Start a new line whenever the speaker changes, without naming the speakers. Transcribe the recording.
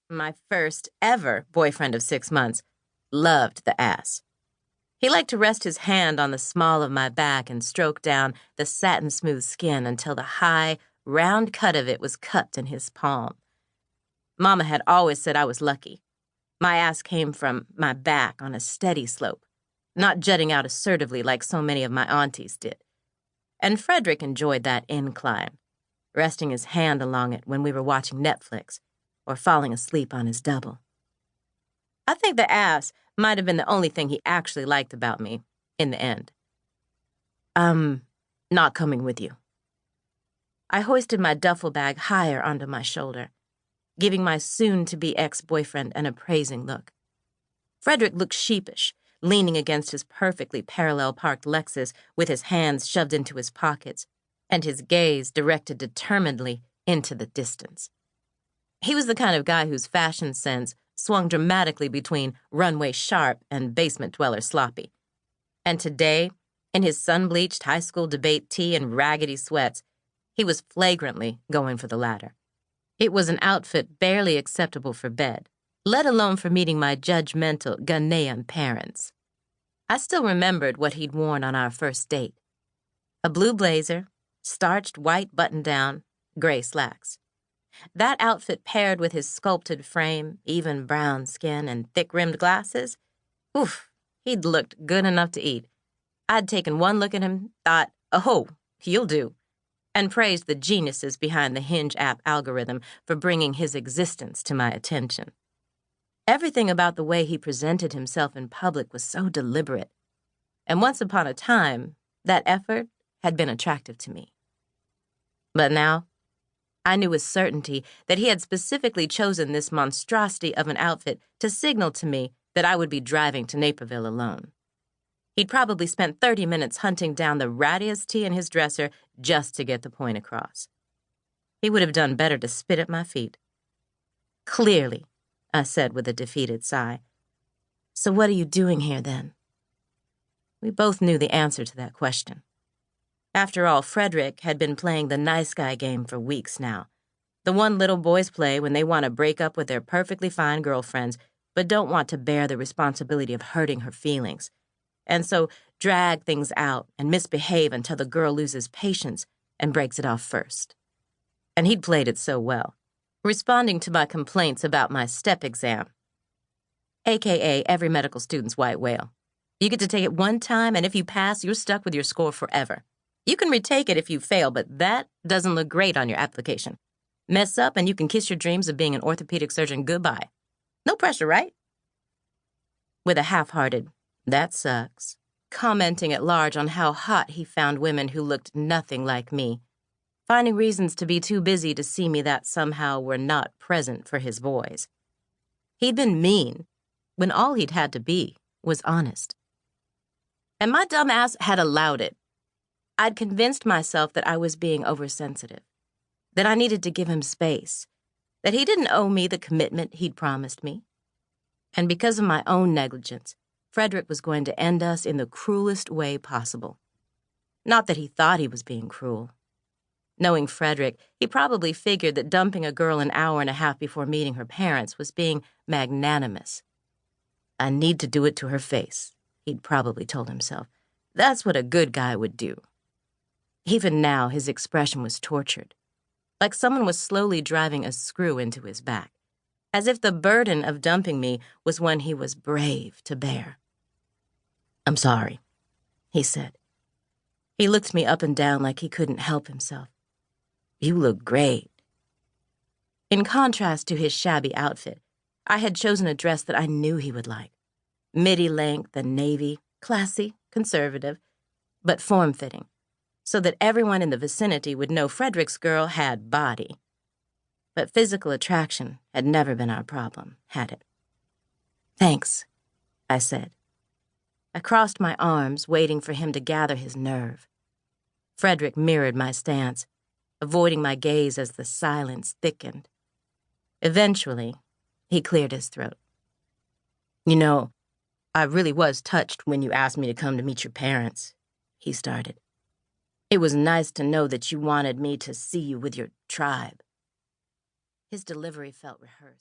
my first ever boyfriend of 6 months, loved the ass. He liked to rest his hand on the small of my back and stroke down the satin-smooth skin until the high, round cut of it was cupped in his palm. Mama had always said I was lucky. My ass came from my back on a steady slope, not jutting out assertively like so many of my aunties did. And Frederick enjoyed that incline, resting his hand along it when we were watching Netflix or falling asleep on his double. I think the ass might have been the only thing he actually liked about me, in the end. I'm not coming with you. I hoisted my duffel bag higher onto my shoulder, giving my soon-to-be ex-boyfriend an appraising look. Frederick looked sheepish, leaning against his perfectly parallel-parked Lexus with his hands shoved into his pockets and his gaze directed determinedly into the distance. He was the kind of guy whose fashion sense swung dramatically between runway sharp and basement dweller sloppy. And today, in his sun-bleached high school debate tee and raggedy sweats, he was flagrantly going for the latter. It was an outfit barely acceptable for bed, let alone for meeting my judgmental Ghanaian parents. I still remembered what he'd worn on our first date. A blue blazer, starched white button-down, gray slacks. That outfit paired with his sculpted frame, even brown skin, and thick-rimmed glasses, oof, he'd looked good enough to eat. I'd taken one look at him, thought, oh, you'll do, and praised the geniuses behind the Hinge app algorithm for bringing his existence to my attention. Everything about the way he presented himself in public was so deliberate, and once upon a time, that effort had been attractive to me. But now, I knew with certainty that he had specifically chosen this monstrosity of an outfit to signal to me that I would be driving to Naperville alone. He'd probably spent 30 minutes hunting down the rattiest tee in his dresser just to get the point across. He would have done better to spit at my feet. Clearly, I said with a defeated sigh. So what are you doing here then? We both knew the answer to that question. After all, Frederick had been playing the nice guy game for weeks now. The one little boys play when they want to break up with their perfectly fine girlfriends, but don't want to bear the responsibility of hurting her feelings, and so drag things out and misbehave until the girl loses patience and breaks it off first. And he'd played it so well, responding to my complaints about my step exam, a.k.a. every medical student's white whale. You get to take it one time, and if you pass, you're stuck with your score forever. You can retake it if you fail, but that doesn't look great on your application. Mess up and you can kiss your dreams of being an orthopedic surgeon goodbye. No pressure, right? With a half-hearted, that sucks, commenting at large on how hot he found women who looked nothing like me, finding reasons to be too busy to see me that somehow were not present for his boys. He'd been mean when all he'd had to be was honest. And my dumb ass had allowed it. I'd convinced myself that I was being oversensitive, that I needed to give him space, that he didn't owe me the commitment he'd promised me. And because of my own negligence, Frederick was going to end us in the cruelest way possible. Not that he thought he was being cruel. Knowing Frederick, he probably figured that dumping a girl an hour and a half before meeting her parents was being magnanimous. I need to do it to her face, he'd probably told himself. That's what a good guy would do. Even now, his expression was tortured, like someone was slowly driving a screw into his back, as if the burden of dumping me was one he was brave to bear. I'm sorry, he said. He looked me up and down like he couldn't help himself. You look great. In contrast to his shabby outfit, I had chosen a dress that I knew he would like. Midi length and navy, classy, conservative, but form-fitting, so that everyone in the vicinity would know Frederick's girl had body. But physical attraction had never been our problem, had it? Thanks, I said. I crossed my arms, waiting for him to gather his nerve. Frederick mirrored my stance, avoiding my gaze as the silence thickened. Eventually, he cleared his throat. You know, I really was touched when you asked me to come to meet your parents, he started. It was nice to know that you wanted me to see you with your tribe. His delivery felt rehearsed.